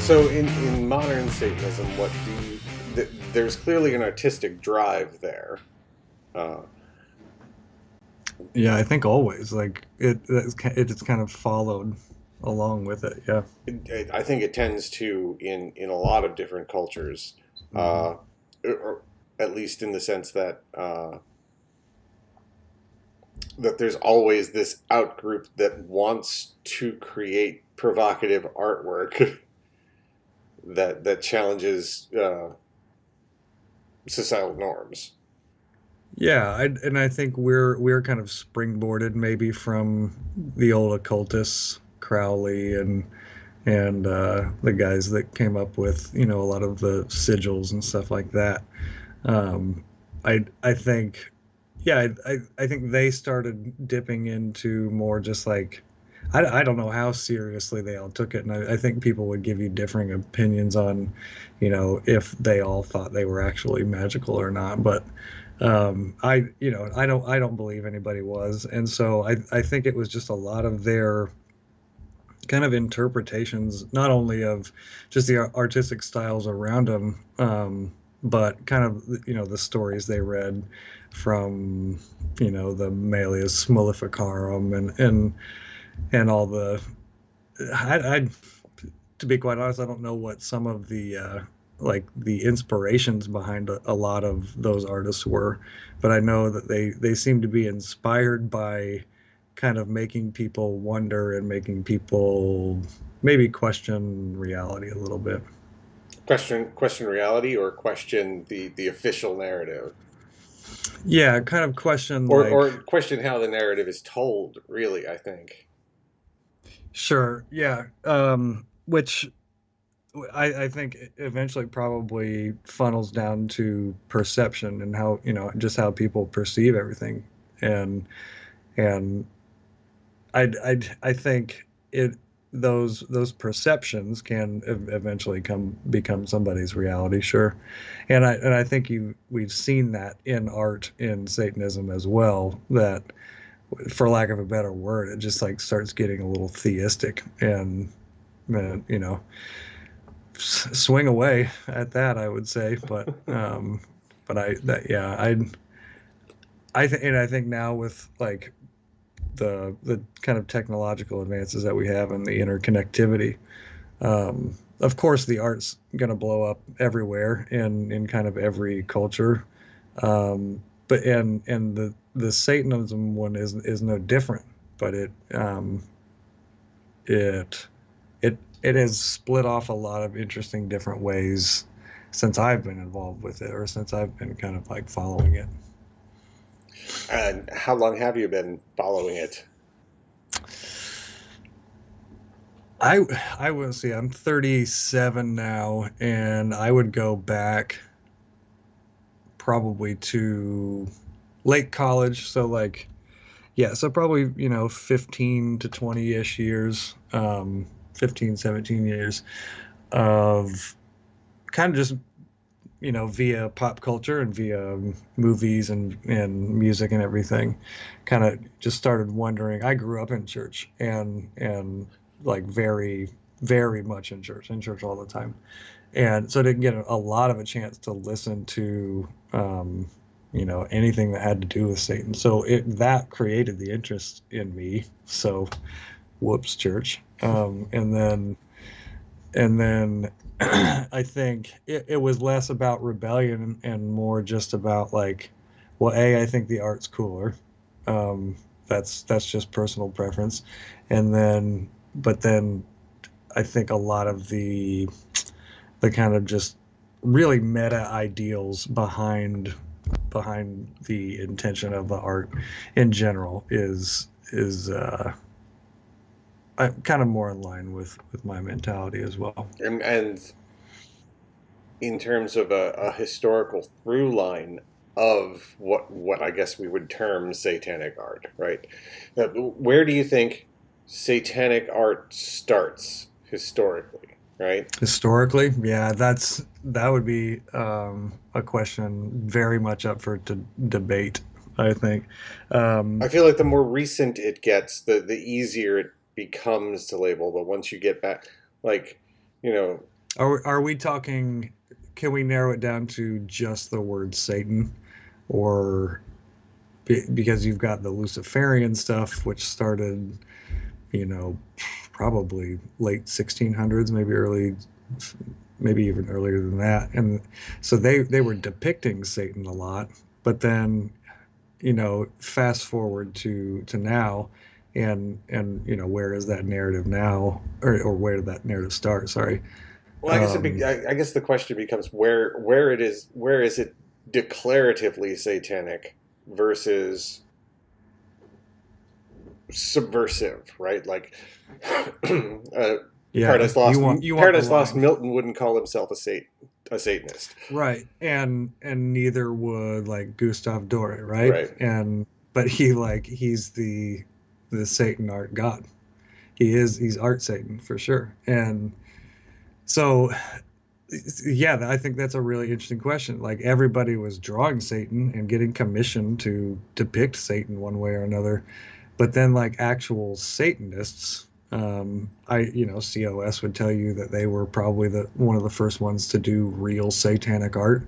So in modern Satanism, there's clearly an artistic drive there. Uh, Yeah, I think always like it's kind of followed along with it. Yeah. I think it tends to in a lot of different cultures, Hmm. uh, or at least in the sense that that there's always this outgroup that wants to create provocative artwork that challenges societal norms. Yeah, and I think we're kind of springboarded maybe from the old occultists, Crowley and the guys that came up with a lot of the sigils and stuff like that. I think, yeah, I think they started dipping into more just like I don't know how seriously they all took it, and I think people would give you differing opinions on, if they all thought they were actually magical or not. But I don't believe anybody was, and so I think it was just a lot of their kind of interpretations, not only of just the artistic styles around them, but kind of the stories they read from the Malleus Maleficarum and all the I to be quite honest, I don't know what some of the like the inspirations behind a lot of those artists were, but I know that they seem to be inspired by kind of making people wonder and making people maybe question reality a little bit. Question reality, or question the official narrative, Yeah, kind of question like, or question how the narrative is told. Really, I think. sure, yeah, which I think eventually probably funnels down to perception and how just how people perceive everything, and and I think it those perceptions can eventually come become somebody's reality, sure, and I think we've seen that in art in Satanism as well, that for lack of a better word, it just like starts getting a little theistic and you know swing away at that, I would say. But I that yeah and I think now with like the kind of technological advances that we have and the interconnectivity, of course the art's going to blow up everywhere in kind of every culture, but and the Satanism one is no different, but it it has split off a lot of interesting different ways since I've been involved with it, or since I've been kind of like following it. And how long have you been following it? I I will see. I'm 37 now, and I would go back probably to late college. So like, yeah, so probably 15 to 20-ish years, 15, 17 years of kind of just via pop culture and via movies and music and everything, kind of just started wondering. I grew up in church and like very, very much in church all the time. And so I didn't get a lot of a chance to listen to, anything that had to do with Satan. So that created the interest in me. So whoops, church. And then I think it was less about rebellion and more just about like, well, I think the art's cooler. Um, that's just personal preference. And then, but then I think a lot of the kind of just really meta ideals behind the intention of the art in general is kind of more in line with my mentality as well. And in terms of a historical through line of what I guess we would term satanic art, right? Where do you think satanic art starts historically, right? Historically, yeah, that would be a question very much up for debate, I think. I Um, feel like the more recent it gets, the easier it becomes to label. But once you get back, like, you know, Are we talking? Can we narrow it down to just the word Satan, or because you've got the Luciferian stuff, which started, you know, probably late 1600s, maybe early, maybe even earlier than that, and so they were depicting Satan a lot, but then fast forward to now, and where is that narrative now, or where did that narrative start? Sorry. Well, I guess Um, I guess the question becomes where is it declaratively satanic versus subversive, right? Like yeah, you want the Paradise Lost. line. Milton wouldn't call himself a Satanist, Right, and neither would like Gustav Doré, right? right? And but he's the Satan art god. He's art Satan for sure. And so yeah, I think that's a really interesting question. Like everybody was drawing Satan and getting commissioned to depict Satan one way or another, but then like actual Satanists, COS would tell you that they were probably the one of the first ones to do real satanic art,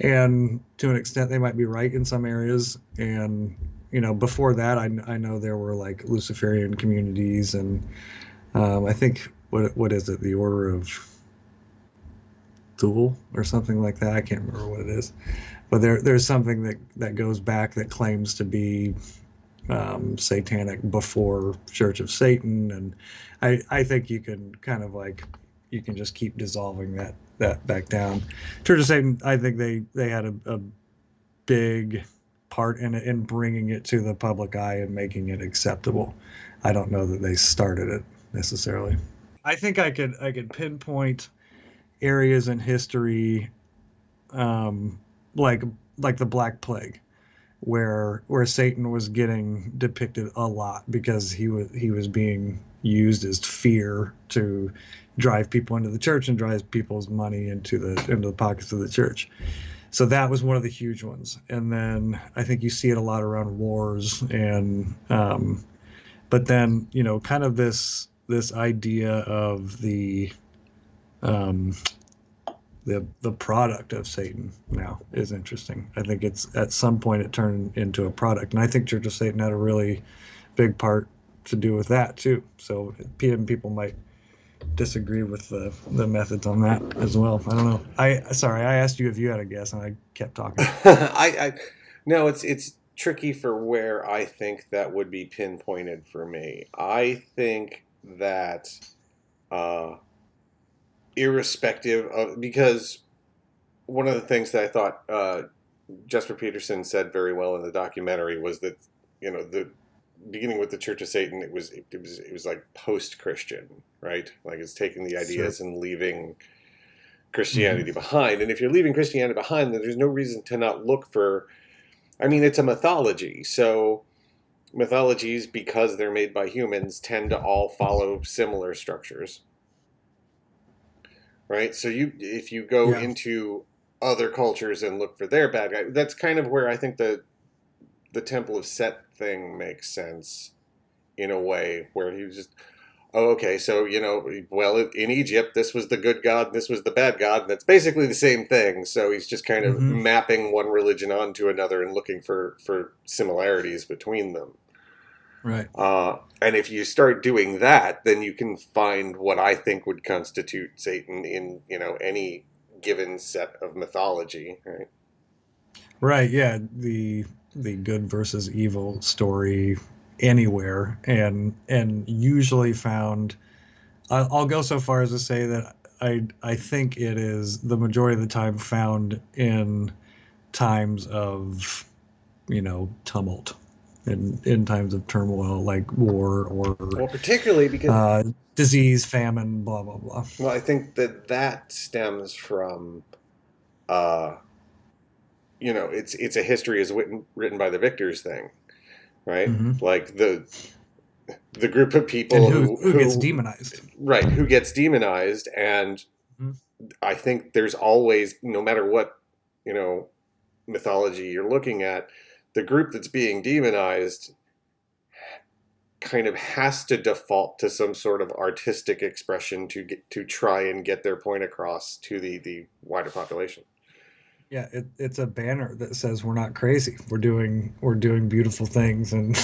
and to an extent they might be right in some areas. And before that, I know there were like Luciferian communities, and I think what is it, the Order of Thule or something like that. I can't remember what it is, but there's something that goes back that claims to be satanic before Church of Satan, and I think you can kind of like you can just keep dissolving that back down. Church of Satan, I think they had a big part in it, in bringing it to the public eye and making it acceptable. I don't know that they started it necessarily. I think I could pinpoint areas in history, um, like like the Black Plague, where Satan was getting depicted a lot because he was being used as fear to drive people into the church and drive people's money into the pockets of the church. So that was one of the huge ones. And then I think you see it a lot around wars, and but then kind of this idea of um, the product of Satan now is interesting. I think it's at some point it turned into a product, and I think Church of Satan had a really big part to do with that too. So people might disagree with the methods on that as well. I don't know. I asked you if you had a guess, and I kept talking. I no, it's tricky for where I think that would be pinpointed for me. I think that uh, irrespective of, because one of the things that I thought Jesper Peterson said very well in the documentary was that the beginning with the Church of Satan, it was like post Christian, right? Like it's taking the Sure. ideas and leaving Hmm. Christianity behind. And if you're leaving Christianity behind, then there's no reason to not look for. I mean, it's a mythology, so mythologies, because they're made by humans, tend to all follow similar structures, right? So if you go Yeah. into other cultures and look for their bad guy, that's kind of where I think the Temple of Set thing makes sense in a way, where he was just, oh, okay, so well, in Egypt this was the good god and this was the bad god, and that's basically the same thing. So he's just kind of Hmm. mapping one religion onto another and looking for similarities between them. Right. And if you start doing that, then you can find what I think would constitute Satan in any given set of mythology, right? Right. Yeah. The good versus evil story anywhere, and usually found. I'll go so far as to say that I think it is the majority of the time found in times of tumult, in times of turmoil like war or Well, particularly because, uh, disease, famine, blah blah blah. well, I think that stems from, uh, it's a history is written by the victors thing, right? Hmm. Like the group of And people who gets demonized? right, who gets demonized. And Hmm. I think there's always, no matter what, you know, mythology you're looking at, the group that's being demonized kind of has to default to some sort of artistic expression to try and get their point across to the wider population. Yeah, it's a banner that says we're not crazy. We're doing beautiful things, and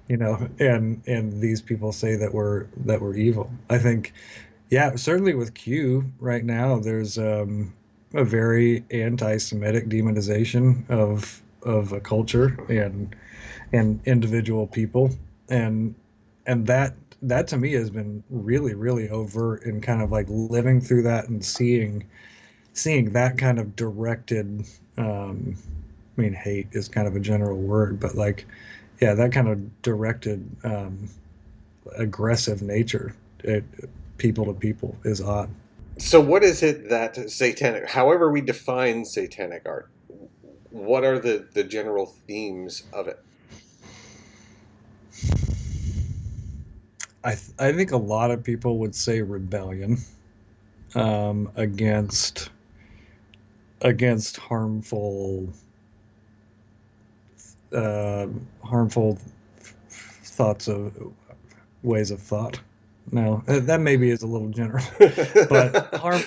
and these people say that we're evil. I think, yeah, certainly with Q right now, there's a very anti-Semitic demonization of a culture and individual people, and and that to me has been really really overt, and kind of like living through that and seeing that kind of directed. I mean, hate is kind of a general word, but like, yeah, that kind of directed aggressive nature, it, people to people, is odd. So, what is it that satanic, however we define satanic art, what are the general themes of it? I think a lot of people would say rebellion, against uh, harmful thoughts of ways of thought. No, that maybe is a little general, but harm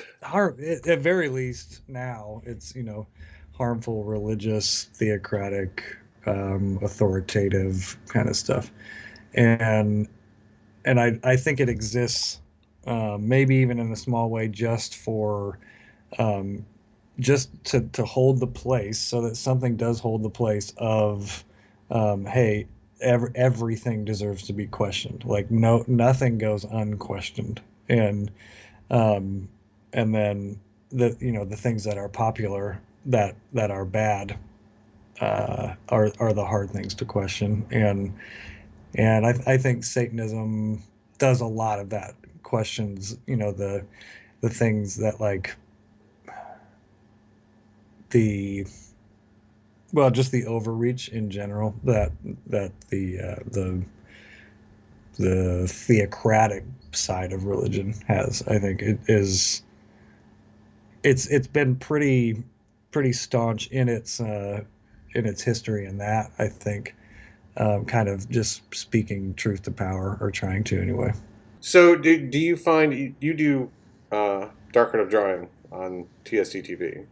at very least now it's harmful religious theocratic authoritative kind of stuff, and I think it exists, maybe even in a small way, um, just to hold the place, so that something does hold the place of, hey, everything deserves to be questioned. Like, no, nothing goes unquestioned, and um, and then the things that are popular, that are bad, are the hard things to question, and I think Satanism does a lot of that. Questions, the things that, like, the well, just the overreach in general, that the theocratic side of religion has. I think it's been pretty staunch in its history, in that, I think, kind of just speaking truth to power, or trying to anyway. So, do you find you do Dark Art of Drawing on TSD TV?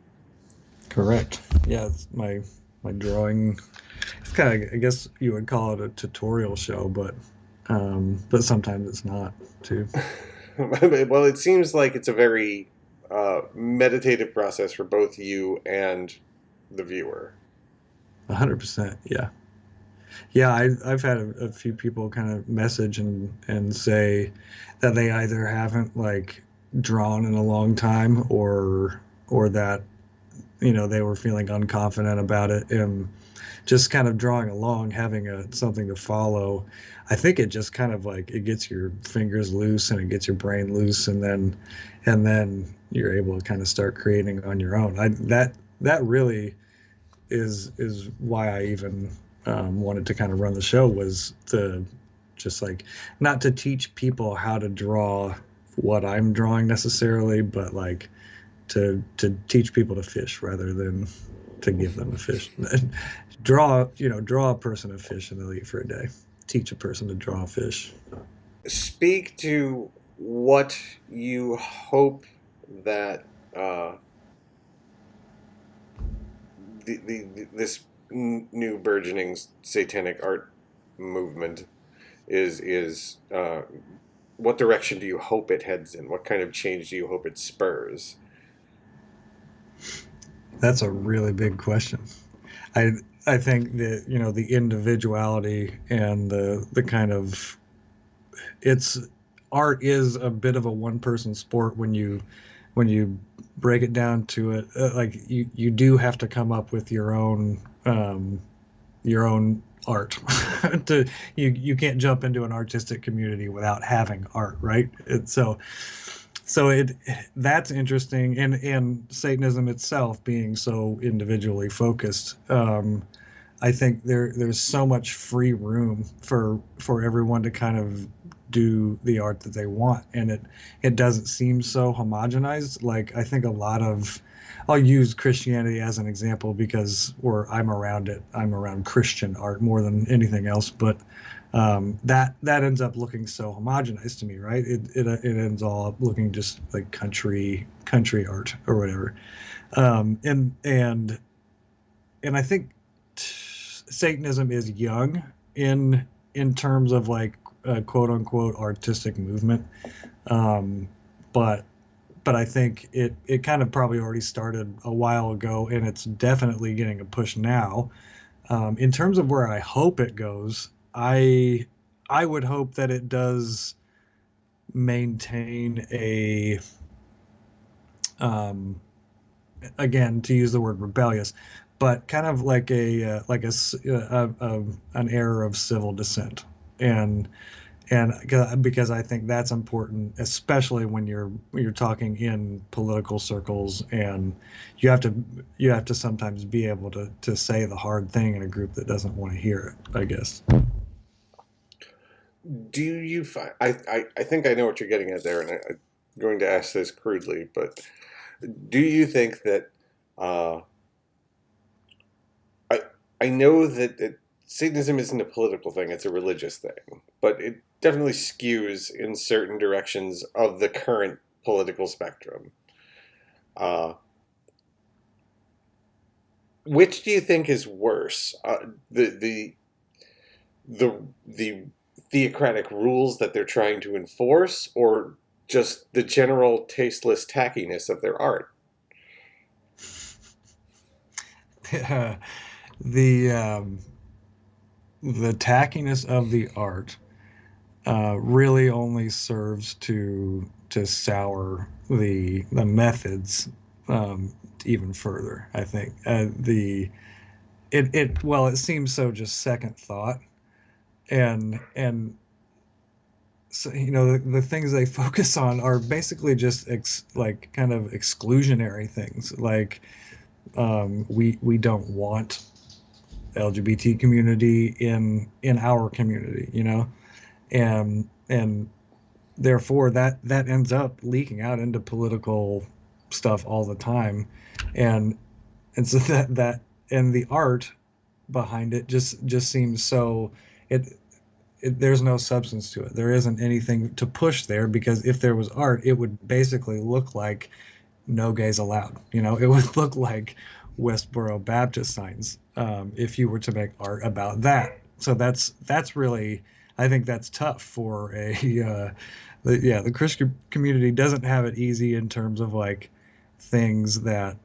Correct. Yeah, it's my drawing. It's kind of, I guess you would call it a tutorial show, but sometimes it's not too. Well, it seems like it's a very meditative process for both you and the viewer. 100%. Yeah. Yeah, I've had a few people kind of message and say that they either haven't, like, drawn in a long time, or that they were feeling unconfident about it, and just kind of drawing along, having something to follow. I think it just kind of, like, it gets your fingers loose, and it gets your brain loose, and then you're able to kind of start creating on your own. That really is why I even wanted to kind of run the show, was to just, like, not to teach people how to draw what I'm drawing necessarily, but, like, to teach people to fish rather than to give them a fish. Draw a person a fish, and they'll eat for a day. Teach a person to draw a fish. Speak to what you hope that uh, this new burgeoning satanic art movement is what direction do you hope it heads in? What kind of change do you hope it spurs? That's a really big question. I I think that the individuality, and the kind of, it's art is a bit of a one person sport when you break it down to it. Like, you do have to come up with your own art. to You can't jump into an artistic community without having art, right? So that's interesting, and Satanism itself being so individually focused. I think there's so much free room for everyone to kind of do the art that they want, and it doesn't seem so homogenized. Like I think a lot of I'll use Christianity as an example because I'm around it. I'm around Christian art more than anything else, but that ends up looking so homogenized to me, right? It ends all up looking just like country art or whatever. And I think Satanism is young in terms of like quote unquote artistic movement, um, but I think it kind of probably already started a while ago, and it's definitely getting a push now. In terms of where I hope it goes, I would hope that it does maintain a um, again, to use the word rebellious, but kind of like an era of civil dissent, and because I think that's important, especially when you're talking in political circles, and you have to you have to sometimes be able to say the hard thing in a group that doesn't want to hear it, I guess. Do you find, I think I know what you're getting at there, and I'm going to ask this crudely, but do you think that uh, I I know that Satanism isn't a political thing; it's a religious thing, but it definitely skews in certain directions of the current political spectrum. Uh, which do you think is worse? The theocratic rules that they're trying to enforce, or just the general tasteless tackiness of their art? the the tackiness of the art really only serves to sour the methods even further. I think the it well, it seems so just second thought, and so, the things they focus on are basically just like kind of exclusionary things, like we don't want LGBT community in our community, and therefore that ends up leaking out into political stuff all the time, and so that and the art behind it just seems so it, there's no substance to it. There isn't anything to push there, because if there was art, it would basically look like no gays allowed. It would look like Westboro Baptist signs, if you were to make art about that. So that's really, I think that's tough for a the Christian community doesn't have it easy in terms of like things that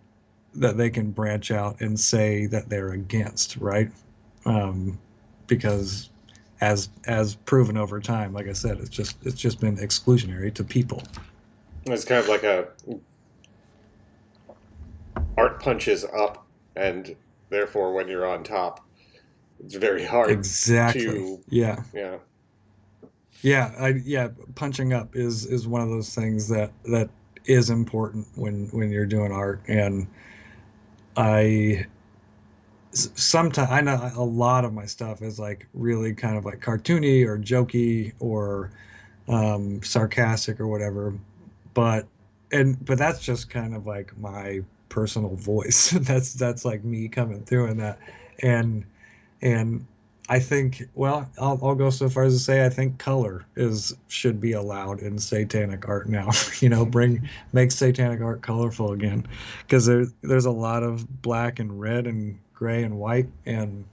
they can branch out and say that they're against, right? Um, because as proven over time, like I said, it's just been exclusionary to people. It's kind of like a art punches up, and therefore when you're on top, it's very hard Exactly. to, Yeah. yeah. Yeah, punching up is one of those things that is important when you're doing art. And I sometimes I know a lot of my stuff is like really kind of like cartoony or jokey or sarcastic or whatever, but but that's just kind of like my personal voice. That's like me coming through in that. And And I think, well, I'll go so far as to say I think color is should be allowed in satanic art now. Make satanic art colorful again, because there's a lot of black and red and gray and white, and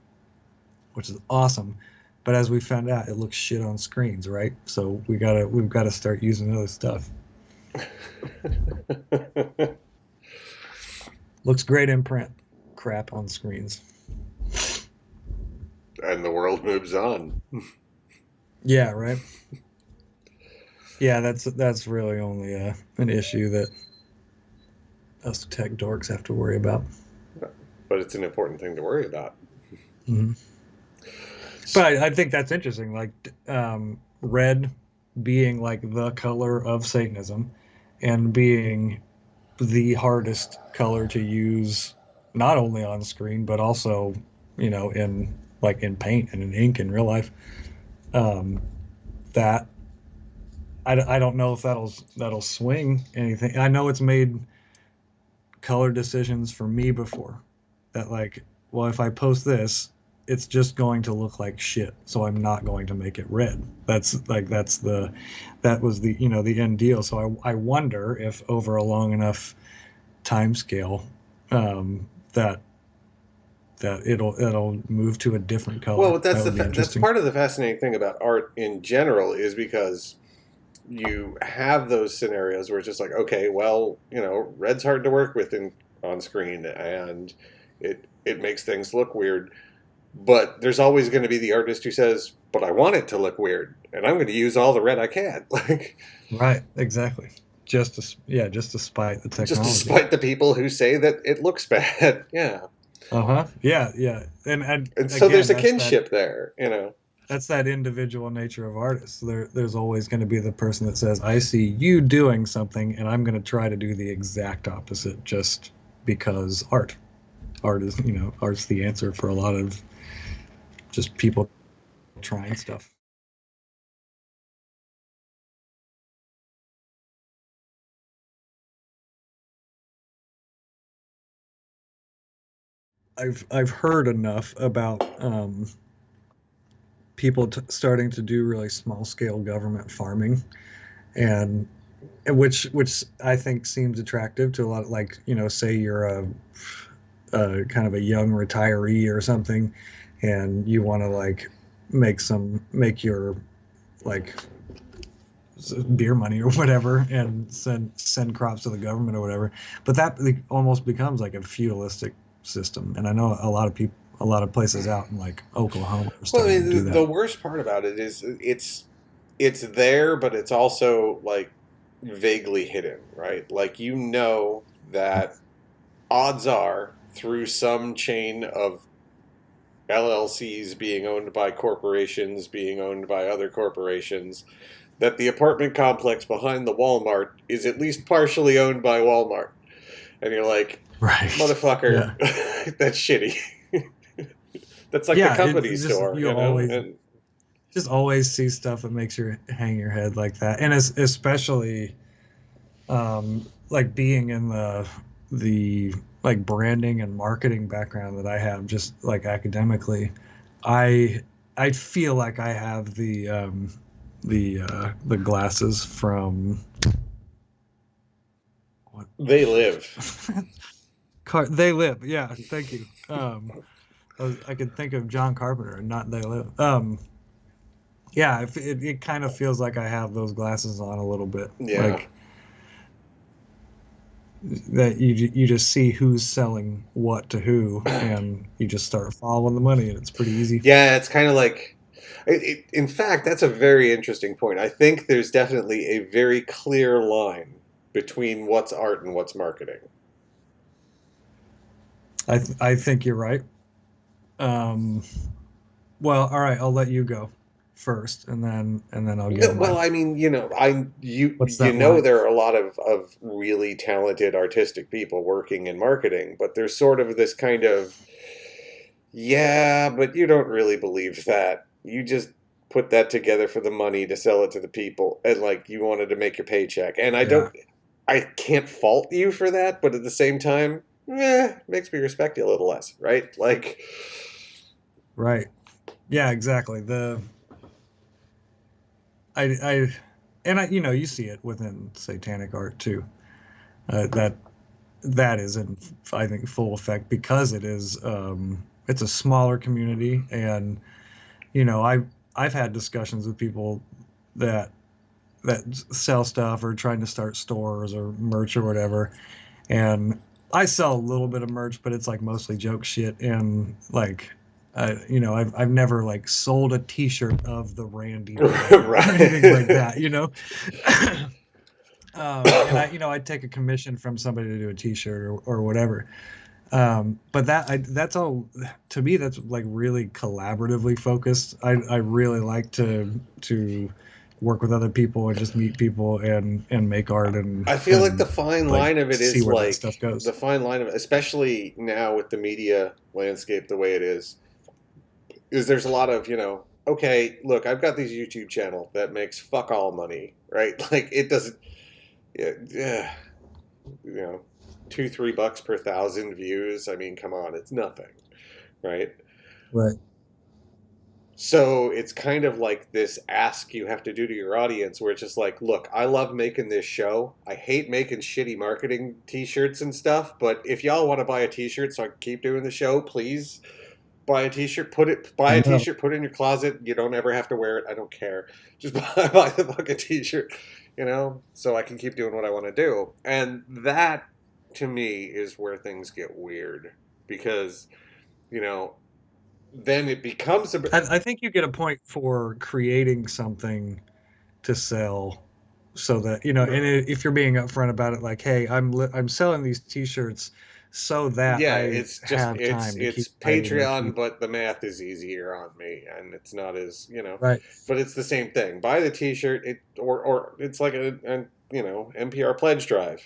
which is awesome. But as we found out, it looks shit on screens, right? So we've gotta start using other stuff. Looks great in print, crap on screens. And the world moves on. Yeah, right. Yeah, that's really only an issue that us tech dorks have to worry about. But it's an important thing to worry about. Hmm. But I think that's interesting. Like red being like the color of Satanism, and being the hardest color to use, not only on screen but also, in paint and in ink in real life. Um, that I don't know if that'll swing anything. I know it's made color decisions for me before that, like, well, if I post this, it's just going to look like shit, so I'm not going to make it red. That was the, the end deal. So I wonder if over a long enough time scale, that it'll move to a different color. Well, that's That would be that's interesting. part of the fascinating thing about art in general is because you have those scenarios where it's just like, okay, well, red's hard to work with on screen, and it makes things look weird. But there's always going to be the artist who says, "But I want it to look weird, and I'm going to use all the red I can." Like, Right, exactly. Just to spite the just technology. despite the people who say that it looks bad. Yeah. Uh-huh. Yeah, yeah. And And so again, there's a kinship there. that's that individual nature of artists. There's always going to be the person that says, "I see you doing something, and I'm going to try to do the exact opposite, just because art's the answer for a lot of just people trying stuff." I've heard enough about people starting to do really small scale government farming, and which I think seems attractive to a lot of, like, say you're a kind of a young retiree or something, and you want to, like, make your, like, beer money or whatever, and send crops to the government or whatever. But that almost becomes like a feudalistic system, and I know a lot of places out in, like, Oklahoma are Well, I starting to do mean, the that. worst part about it is it's there, but it's also like vaguely hidden, right? Like that odds are through some chain of LLCs being owned by corporations, being owned by other corporations, that the apartment complex behind the Walmart is at least partially owned by Walmart. And you're like, Right. motherfucker, Yeah. that's shitty. That's like the Yeah, company it's just, store, you always see stuff that makes you hang your head like that, and especially, like, being in the like branding and marketing background that I have, just like academically, I I feel like I have the glasses from what they shit. live. They Live. Yeah, thank you. I could think of John Carpenter and not They Live. Yeah, it kind of feels like I have those glasses on a little bit, Yeah. like that you just see who's selling what to who, and you just start following the money, and it's pretty easy. Yeah, it's kind of like. In fact, that's a very interesting point. I think there's definitely a very clear line between what's art and what's marketing. I think you're right. Um, well, all right, I'll let you go first, and then I'll No, give well, mine. I mean, What's you that know line? there are a lot of really talented artistic people working in marketing, but there's sort of this kind of, yeah, but you don't really believe that. You just put that together for the money to sell it to the people, and like you wanted to make your paycheck. And Yeah, I can't fault you for that, but at the same time, makes me respect you a little less, right? Like, right. Yeah, exactly. I and you see it within satanic art too. That is in, I think, full effect, because it's a smaller community, and I've had discussions with people that sell stuff or trying to start stores or merch or whatever, and I sell a little bit of merch, but it's like mostly joke shit, and like, I've never, like, sold a T-shirt of the Randy brand or anything like right. that. And I'd take a commission from somebody to do a T-shirt or whatever. But that's all, to me, that's like really collaboratively focused. I really like to work with other people and just meet people and make art, I feel like the and fine like line of it see is where that like stuff goes. the fine line of it, especially now with the media landscape the way it is there's a lot of okay, look, I've got this YouTube channel that makes fuck all money, right? Like it doesn't, yeah, you know, $2, $3 per thousand views. I mean, come on, it's nothing, right? Right. So it's kind of like this ask you have to do to your audience where it's just like, look, I love making this show. I hate making shitty marketing t-shirts and stuff, but if y'all want to buy a t-shirt so I can keep doing the show, please buy a t-shirt, buy I a know. t-shirt, put it in your closet. You don't ever have to wear it. I don't care. Just buy the fucking t-shirt, so I can keep doing what I want to do. And that to me is where things get weird because, you know, then it becomes a I think you get a point for creating something to sell so that, and if you're being upfront about it, like, hey, I'm selling these t-shirts so that yeah, I it's just have time to it's keep writing and Patreon, keep but the math is easier on me, and it's not as right. but it's the same thing. Buy the T-shirt, or it's like a NPR pledge drive.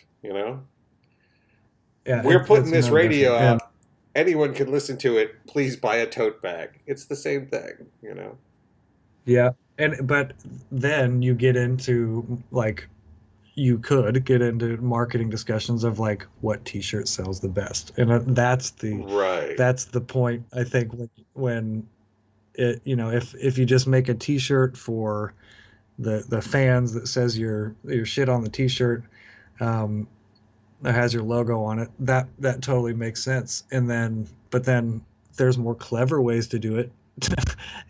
Yeah, We're putting it's this no radio different. And out. Anyone can listen to it. Please buy a tote bag. It's the same thing. yeah, and but then you get into like you could get into marketing discussions of like what t-shirt sells the best. And Right, that's the point I think when it, if you just make a t-shirt for the fans that says your shit on the t-shirt, um, that has your logo on it, that totally makes sense. And then, but then there's more clever ways to do it,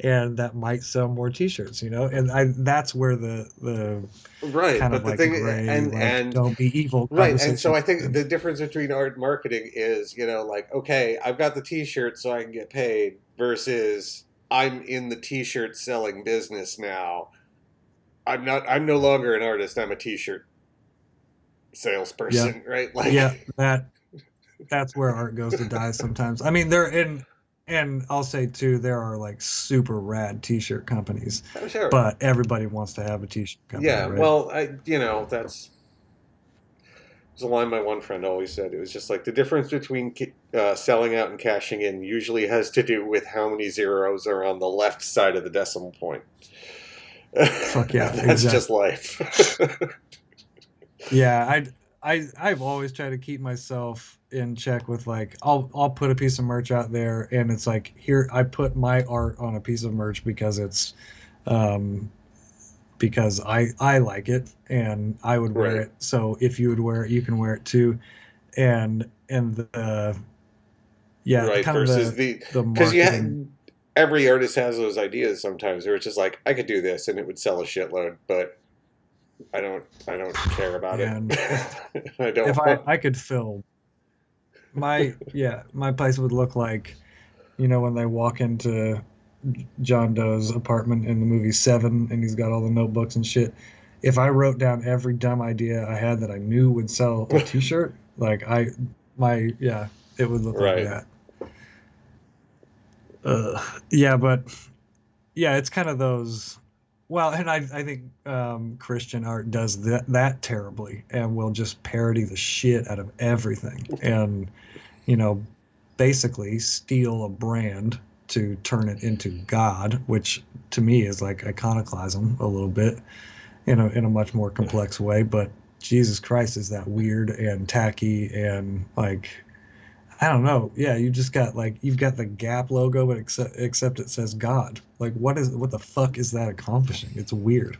and that might sell more t-shirts, and that's where the right. kind of But the like thing, gray, like and don't be evil right, and so conversation I comes think in. the difference between art and marketing is, like, okay, I've got the T-shirt so I can get paid, versus I'm in the T-shirt selling business now. I'm not. I'm no longer an artist. I'm a T-shirt Yeah, salesperson, right? yeah, Like, that's where art goes to die sometimes. I mean, there and I'll say too, there are like super rad t-shirt companies, oh, sure, but everybody wants to have a t-shirt company, yeah. right? Well, that's was a line my one friend always said. It was just like the difference between selling out and cashing in usually has to do with how many zeros are on the left side of the decimal point. Fuck yeah, That's just exactly. life. Yeah, I've always tried to keep myself in check with like I'll put a piece of merch out there and it's like here I put my art on a piece of merch um because I like it and I would wear Right, it. So if you would wear it, you can wear it too. And the yeah, right. kind of Versus the because marketing. every artist has those ideas sometimes where it's just like I could do this and it would sell a shitload, but I don't care about it. And I if don't I want. I could film my place would look like, when they walk into John Doe's apartment in the movie Seven, and he's got all the notebooks and shit. If I wrote down every dumb idea I had that I knew would sell a T-shirt, like yeah, it would look like Right, that. Yeah, but yeah, it's kind of those. Well, and I think Christian art does that terribly, and will just parody the shit out of everything, and you know, basically steal a brand to turn it into God, which to me is like iconoclasm a little bit in a much more complex way. But Jesus Christ, is that weird and tacky and like I don't know. Yeah, you just got like you've got the Gap logo, but except it says God. Like what the fuck is that accomplishing? It's weird.